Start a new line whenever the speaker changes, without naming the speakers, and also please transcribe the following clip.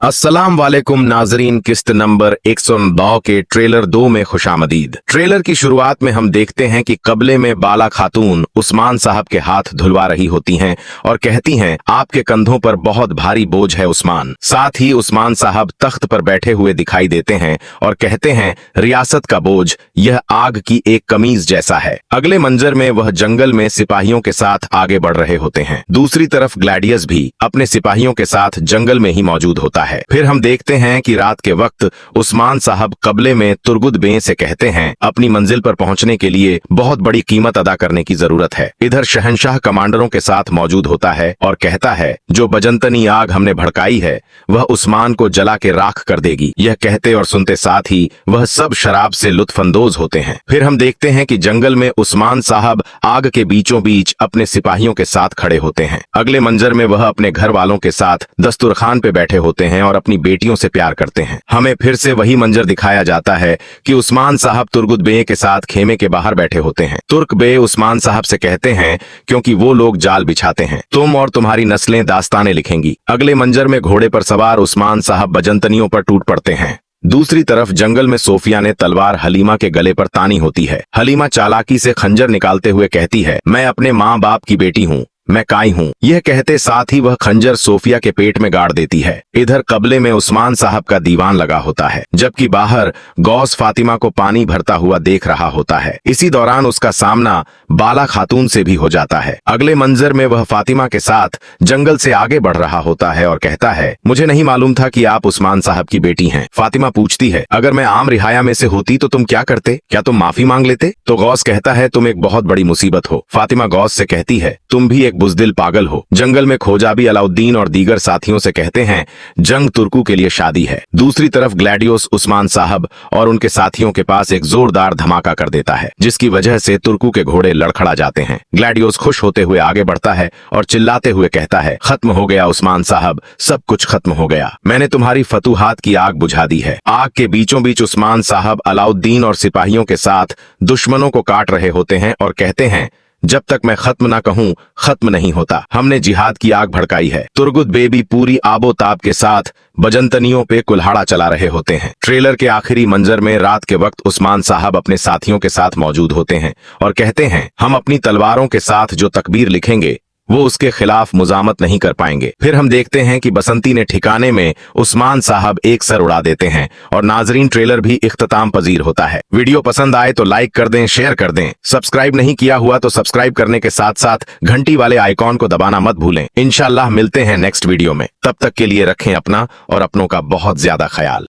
अस्सलाम वालेकुम नाजरीन, किस्त नंबर 109 के ट्रेलर 2 में खुशामदीद। ट्रेलर की शुरुआत में हम देखते हैं कि कबले में बाला खातून उस्मान साहब के हाथ धुलवा रही होती हैं और कहती हैं, आपके कंधों पर बहुत भारी बोझ है उस्मान। साथ ही उस्मान साहब तख्त पर बैठे हुए दिखाई देते हैं और कहते हैं, रियासत का बोझ यह आग की एक कमीज जैसा है। अगले मंजर में वह जंगल में सिपाहियों के साथ आगे बढ़ रहे होते हैं। दूसरी तरफ ग्लैडियस भी अपने सिपाहियों के साथ जंगल में ही मौजूद होता है। फिर हम देखते हैं कि रात के वक्त उस्मान साहब कबले में तुर्गुद बे से कहते हैं, अपनी मंजिल पर पहुंचने के लिए बहुत बड़ी कीमत अदा करने की जरूरत है। इधर शहंशाह कमांडरों के साथ मौजूद होता है और कहता है, जो बजंतनी आग हमने भड़काई है वह उस्मान को जला के राख कर देगी। यह कहते और सुनते साथ ही वह सब शराब से लुत्फानंदोज होते हैं। फिर हम देखते हैं कि जंगल में उस्मान साहब आग के बीचों बीच अपने सिपाहियों के साथ खड़े होते हैं। अगले मंजर में वह अपने घर वालों के साथ दस्तरखान पे बैठे होते हैं और अपनी बेटियों से प्यार करते हैं। हमें फिर से वही मंजर दिखाया जाता है कि उस्मान साहब तुर्गुद बे के साथ खेमे के बाहर बैठे होते हैं। तुर्क बे उस्मान साहब से कहते हैं, क्योंकि वो लोग जाल बिछाते हैं, तुम और तुम्हारी नस्लें दास्तानें लिखेंगी। अगले मंजर में घोड़े पर सवार उस्मान साहब बजंतनियों पर टूट पड़ते हैं। दूसरी तरफ जंगल में सोफिया ने तलवार हलीमा के गले पर तानी होती है। हलीमा चालाकी से खंजर निकालते हुए कहती है, मैं अपने माँ बाप की बेटी हूँ, मैं काई हूँ। यह कहते साथ ही वह खंजर सोफिया के पेट में गाड़ देती है। इधर कबले में उस्मान साहब का दीवान लगा होता है, जबकि बाहर गौस फातिमा को पानी भरता हुआ देख रहा होता है। इसी दौरान उसका सामना बाला खातून से भी हो जाता है। अगले मंजर में वह फातिमा के साथ जंगल से आगे बढ़ रहा होता है और कहता है, मुझे नहीं मालूम था कि आप उस्मान साहब की बेटी हैं। फातिमा पूछती है, अगर मैं आम रिहाया में से होती तो तुम क्या करते? क्या तुम माफी मांग लेते? तो गौस कहता है, तुम एक बहुत बड़ी मुसीबत हो। फातिमा गौस से कहती है, तुम भी एक बुज़दिल पागल हो। जंगल में खोजाबी अलाउद्दीन और दीगर साथियों से कहते हैं, जंग तुर्कू के लिए शादी है। दूसरी तरफ ग्लैडियोस उस्मान साहब और उनके साथियों के पास एक जोरदार धमाका कर देता है, जिसकी वजह से तुर्कू के घोड़े लड़खड़ा जाते हैं। ग्लैडियोस खुश होते हुए आगे बढ़ता है और चिल्लाते हुए कहता है, खत्म हो गया उस्मान साहब, सब कुछ खत्म हो गया। मैंने तुम्हारी फतूहात की आग बुझा दी है। आग के बीचों बीच उस्मान साहब अलाउद्दीन और सिपाहियों के साथ दुश्मनों को काट रहे होते हैं और कहते हैं, जब तक मैं खत्म ना कहूं खत्म नहीं होता। हमने जिहाद की आग भड़काई है। तुर्गुद बे भी पूरी आबोताब के साथ बजंतनियों पे कुल्हाड़ा चला रहे होते हैं। ट्रेलर के आखिरी मंजर में रात के वक्त उस्मान साहब अपने साथियों के साथ मौजूद होते हैं और कहते हैं, हम अपनी तलवारों के साथ जो तकबीर लिखेंगे वो उसके खिलाफ मुजामत नहीं कर पाएंगे। फिर हम देखते हैं कि बसंती ने ठिकाने में उस्मान साहब एक सर उड़ा देते हैं और नाजरीन ट्रेलर भी इख्तिताम पजीर होता है। वीडियो पसंद आए तो लाइक कर दें, शेयर कर दें। सब्सक्राइब नहीं किया हुआ तो सब्सक्राइब करने के साथ साथ घंटी वाले आइकॉन को दबाना मत भूलें। इंशाल्लाह मिलते हैं नेक्स्ट वीडियो में। तब तक के लिए रखें अपना और अपनों का बहुत ज्यादा ख्याल।